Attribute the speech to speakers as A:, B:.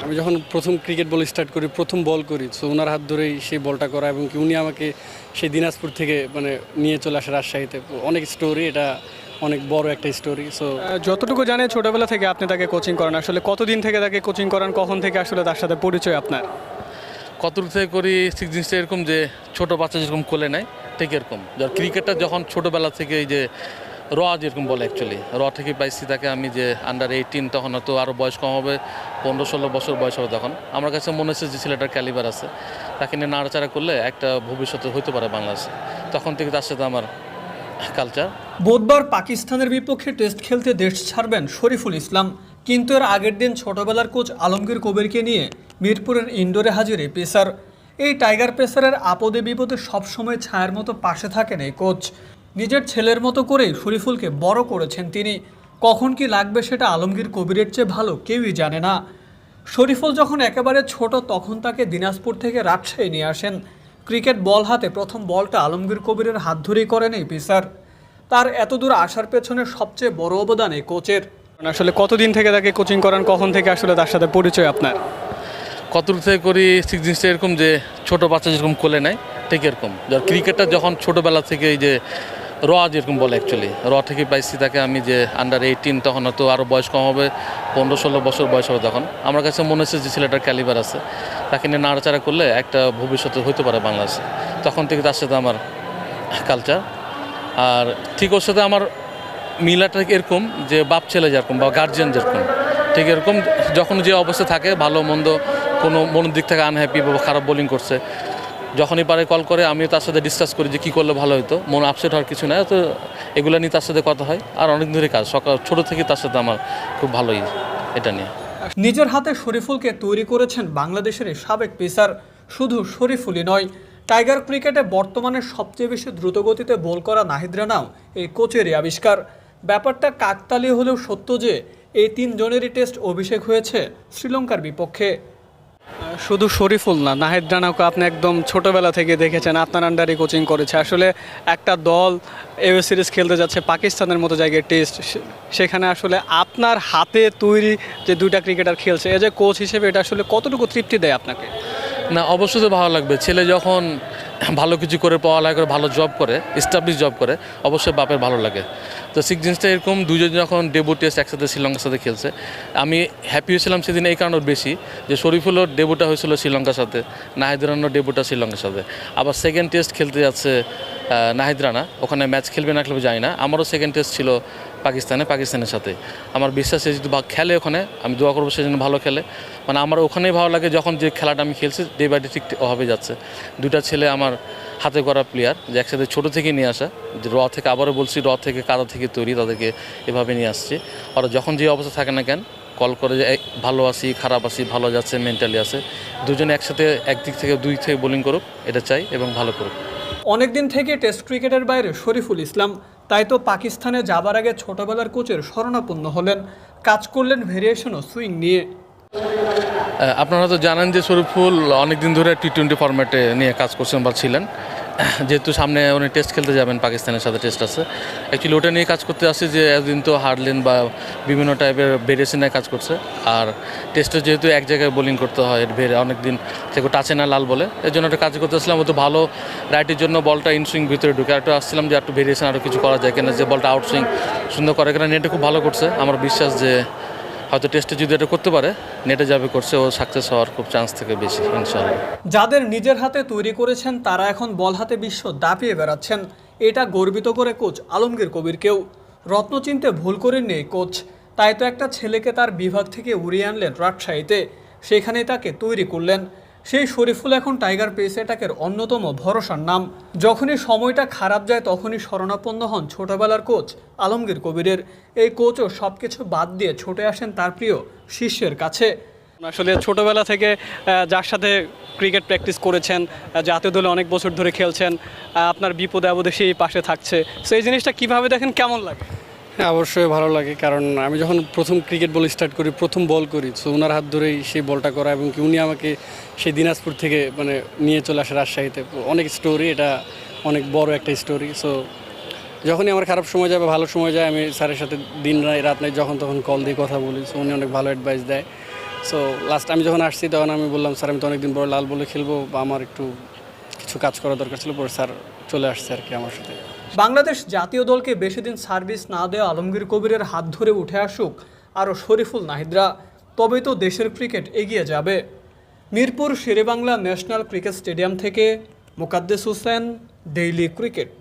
A: আমি যখন প্রথম ক্রিকেট বল স্টার্ট করি, প্রথম বল করি, সো ওনার হাত ধরেই সেই বলটা করা এবং কি উনি আমাকে সেই দিনাজপুর থেকে নিয়ে চলে আসে রাজশাহীতে। অনেক স্টোরি, এটা অনেক বড় একটা স্টোরি। সো
B: যতটুকু জানে ছোটবেলা থেকে আপনি তাকে কোচিং করেন, আসলে কতদিন থেকে তাকে কোচিং করান, কখন থেকে আসলে তার সাথে পরিচয় আপনার?
C: কতটুকু থেকে করি ঠিক জিনিসটা এরকম যে ছোটো বাচ্চা যেরকম কোলে নেয় ঠিক এরকম। যার ক্রিকেটটা যখন ছোটোবেলা থেকে এই যে যেরকম বলে অ্যাকচুয়ালি থেকে পাইছি তাকে আমি, যে আন্ডার 18, তখন হয়তো আরও বয়স কম হবে, 15-16 বছর বয়স হবে। তখন আমার কাছে মনে হচ্ছে যে ছেলেটার ক্যালিবার আছে, তাকে নিয়ে নাড়াচাড়া করলে একটা ভবিষ্যতে হইতে পারে বাংলাদেশে। তখন থেকে তার সাথে আমার কালচার।
B: বুধবার পাকিস্তানের বিপক্ষে টেস্ট খেলতে দেশ ছাড়বেন শরীফুল ইসলাম, কিন্তু এর আগের দিন ছোটবেলার কোচ আলমগীর কবিরকে নিয়ে মিরপুরের ইনডোরে হাজির এই পেসার। এই টাইগার পেসারের আপদে বিপদে সবসময় ছায়ার মতো পাশে থাকেন এই কোচ। নিজের ছেলের মতো করেই শরীফুলকে বড় করেছেন তিনি। কখন কি লাগবে সেটা আলমগীর কবিরের চেয়ে ভালো কেউই জানে না। শরীফুল যখন একেবারে ছোট তখন তাকে দিনাজপুর থেকে রাজশাহী নিয়ে আসেন। ক্রিকেট বল হাতে প্রথম বলটা আলমগীর কবিরের হাত ধরেই করেন এই পেসার। তার এতদূর আসার পেছনে সবচেয়ে বড় অবদান এই কোচের। আসলে কতদিন থেকে তাকে কোচিং করান, কখন থেকে আসলে তার সাথে পরিচয় আপনার?
C: কতটুকু থেকে করি ঠিক জিনিসটা এরকম যে ছোটো বাচ্চা যেরকম কোলে নেয় ঠিক এরকম। যার ক্রিকেটটা যখন ছোটোবেলা থেকে এই যে যেরকম বলে অ্যাকচুয়ালি থেকে পাইছি তাকে আমি, যে আন্ডার 18, তখন হয়তো আরও বয়স কম হবে, 15-16 বছর বয়স হবে। তখন আমার কাছে মনে হচ্ছে যে ছেলেটার ক্যালিবার আছে, তাকে নিয়ে নাড়াচাড়া করলে একটা ভবিষ্যতে হইতে পারে বাংলাদেশে। তখন থেকে তার সাথে আমার কালচার। আর ঠিক ওর সাথে আমার মিলাটা এরকম যে বাপ ছেলে যেরকম বা গার্জিয়ান যেরকম ঠিক এরকম। যখন যে অবস্থা থাকে, ভালো মন্দ, কোনো মনের দিক থেকে আনহ্যাপি বা খারাপ বোলিং করছে, যখনই পারে কল করে, আমিও তার সাথে ডিসকাস করি যে কী করলে ভালো হতো, মন আপসেট হওয়ার কিছু নাই, তো এগুলো নিয়ে তার সাথে কথা হয়। আর অনেক ধরে কাজ, ছোটো থেকে তার সাথে আমার খুব ভালোই এটা নিয়ে।
B: নিজের হাতে শরীফুলকে তৈরি করেছেন বাংলাদেশের এই সাবেক পেসার। শুধু শরীফুলই নয়, টাইগার ক্রিকেটে বর্তমানে সবচেয়ে বেশি দ্রুতগতিতে বল করা নাহিদ রানাও এই কোচেরই আবিষ্কার। ব্যাপারটা কাকতালীয় হলেও সত্য যে এই তিনজনেরই টেস্ট অভিষেক হয়েছে শ্রীলঙ্কার বিপক্ষে। শুধু শরীফুল না, নাহিদ রানাকে আপনি একদম ছোটবেলা থেকে দেখেছেন, আপনার আন্ডারে কোচিং করেছে। আসলে একটা দল এওএ সিরিজ খেলতে যাচ্ছে পাকিস্তানের মতো জায়গায় টেস্ট, সেখানে আসলে আপনার হাতে তৈরি যে দুইটা ক্রিকেটার খেলছে, এজ এ কোচ হিসেবে এটা আসলে কতটুকু তৃপ্তি দেয় আপনাকে?
C: না, অবশ্যই তো ভালো লাগবে। ছেলে যখন ভালো কিছু করে, পড়ালেখা করে, ভালো জব করে, এস্টাবলিশ জব করে, অবশ্যই বাপের ভালো লাগে। তো জিনিসটা এরকম, দুজন যখন ডেবু টেস্ট একসাথে শ্রীলঙ্কার সাথে খেলছে, আমি হ্যাপি হয়েছিলাম সেদিন এই কারণে বেশি যে শরীফুলের ডেবুটা হয়েছিল শ্রীলঙ্কার সাথে, নাহিদ রানার ডেবুটা শ্রীলঙ্কার সাথে। আবার সেকেন্ড টেস্ট খেলতে যাচ্ছে নাহিদ রানা, ওখানে ম্যাচ খেলবে না খেলবে জানি না। আমারও সেকেন্ড টেস্ট ছিল পাকিস্তানের সাথে। আমার বিশ্বাস সে যদি খেলে ওখানে, আমি দোয়া করবো সে যেন ভালো খেলে। আমার ওখানেই ভালো লাগে যখন যে খেলাটা আমি খেলছি ডে বাই ডে ঠিক ওভাবে যাচ্ছে। দুটা ছেলে আমার হাতে করা প্লেয়ার, যে একসাথে ছোটো থেকে নিয়ে আসা, যে থেকে আবারও বলছি থেকে কাদা থেকে তৈরি, তাদেরকে এভাবে নিয়ে আসছি। ওরা যখন যে অবস্থা থাকে না কেন, কল করে যে ভালো আছি, খারাপ আছি, ভালো যাচ্ছে, মেন্টালি আছে, দুজনে একসাথে একদিক থেকে দুই থেকে বোলিং করুক, এটা চাই, এবং ভালো করুক।
B: অনেকদিন থেকে টেস্ট ক্রিকেটের বাইরে শরীফুল ইসলাম, তাই তো পাকিস্তানে যাবার আগে ছোটবেলার কোচের শরণাপন্ন হলেন, কাজ করলেন ভেরিয়েশন ও সুইং নিয়ে।
C: আপনারা তো জানেন যে শরীফুল অনেকদিন ধরে টি-20 ফরম্যাটে নিয়ে কাজ করছেন বা ছিলেন, যেহেতু সামনে উনি টেস্ট খেলতে যাবেন, পাকিস্তানের সাথে টেস্ট আছে। অ্যাকচুয়ালি ওটা নিয়ে কাজ করতে আসছে, যে এতদিন তো হার্ডলেন বা বিভিন্ন টাইপের ভেরিয়েশনে কাজ করছে। আর টেস্টে যেহেতু এক জায়গায় বোলিং করতে হয়, অনেক দিন থেকে টাচে না লাল বলে, এর জন্য একটা কাজ করতে আসছিলাম। ও তো ভালো রাইটের জন্য বলটা ইনসুইং ভিতরে ঢুকে, একটু আসছিলাম যে একটু ভেরিয়েশন আরও কিছু করা যায় কিনা, যে বলটা আউটসুইং সুন্দর করে কিনা। নেটে খুব ভালো করছে, আমার বিশ্বাস যে হয়তো টেস্টে যদি এটা করতে পারে, নেটে যাবে করছে, ও সাকসেস হওয়ার খুব চান্স থেকে বেশি ইনশাআল্লাহ।
B: যাদের নিজের হাতে তৈরি করেছেন তারা এখন বল হাতে বিশ্ব দাপিয়ে বেড়াচ্ছেন, এটা গর্বিত করে কোচ আলমগীর কবিরকেও। রত্ন চিনতে ভুল করেননি এই কোচ, তাই তো একটা ছেলেকে তার বিভাগ থেকে উড়িয়ে আনলেন রাজশাহীতে, সেখানেই তাকে তৈরি করলেন। সেই শরীফুল এখন টাইগার পেস অ্যাটাকের অন্যতম ভরসার নাম। যখনই সময়টা খারাপ যায় তখনই শরণাপন্ন হন ছোটবেলার কোচ আলমগীর কবিরের। এই কোচও সব কিছু বাদ দিয়ে ছুটে আসেন তার প্রিয় শিষ্যের কাছে। আসলে ছোটবেলা থেকে যার সাথে ক্রিকেট প্র্যাকটিস করেছেন, জাতীয় দলে অনেক বছর ধরে খেলছেন, আপনার বিপদে আপদে সেই পাশে থাকছে, সো এই জিনিসটা কীভাবে দেখেন, কেমন লাগে?
A: হ্যাঁ, অবশ্যই ভালো লাগে, কারণ আমি যখন প্রথম ক্রিকেট বল স্টার্ট করি, প্রথম বল করি, সো ওনার হাত ধরেই সেই বলটা করা এবং কি উনি আমাকে সেই দিনাজপুর থেকে নিয়ে চলে আসে রাজশাহীতে। অনেক স্টোরি, এটা অনেক বড় একটা স্টোরি। সো যখনই আমার খারাপ সময় যায় বা ভালো সময় যায়, আমি স্যারের সাথে দিন রাত নাই যখন তখন কল দিয়ে কথা বলি। সো উনি অনেক ভালো অ্যাডভাইস দেয়। সো লাস্ট আমি যখন আসছি তখন আমি বললাম স্যার আমি তো অনেকদিন পর লাল বলে খেলবো বা আমার একটু কিছু কাজ করা দরকার ছিল, পরে স্যার চলে আসছে আর কি আমার সাথে।
B: বাংলাদেশ জাতীয় দলকে বেশি দিন সার্ভিস না দেওয়া আলমগীর কবিরের হাত ধরে উঠে আসুক আরও শরীফুল নাহিদরা, তবেই তো দেশের ক্রিকেট এগিয়ে যাবে। Mirpur Sherebangla national cricket stadium থেকে মোকাদ্দেস হোসেন, ডেইলি ক্রিকেট।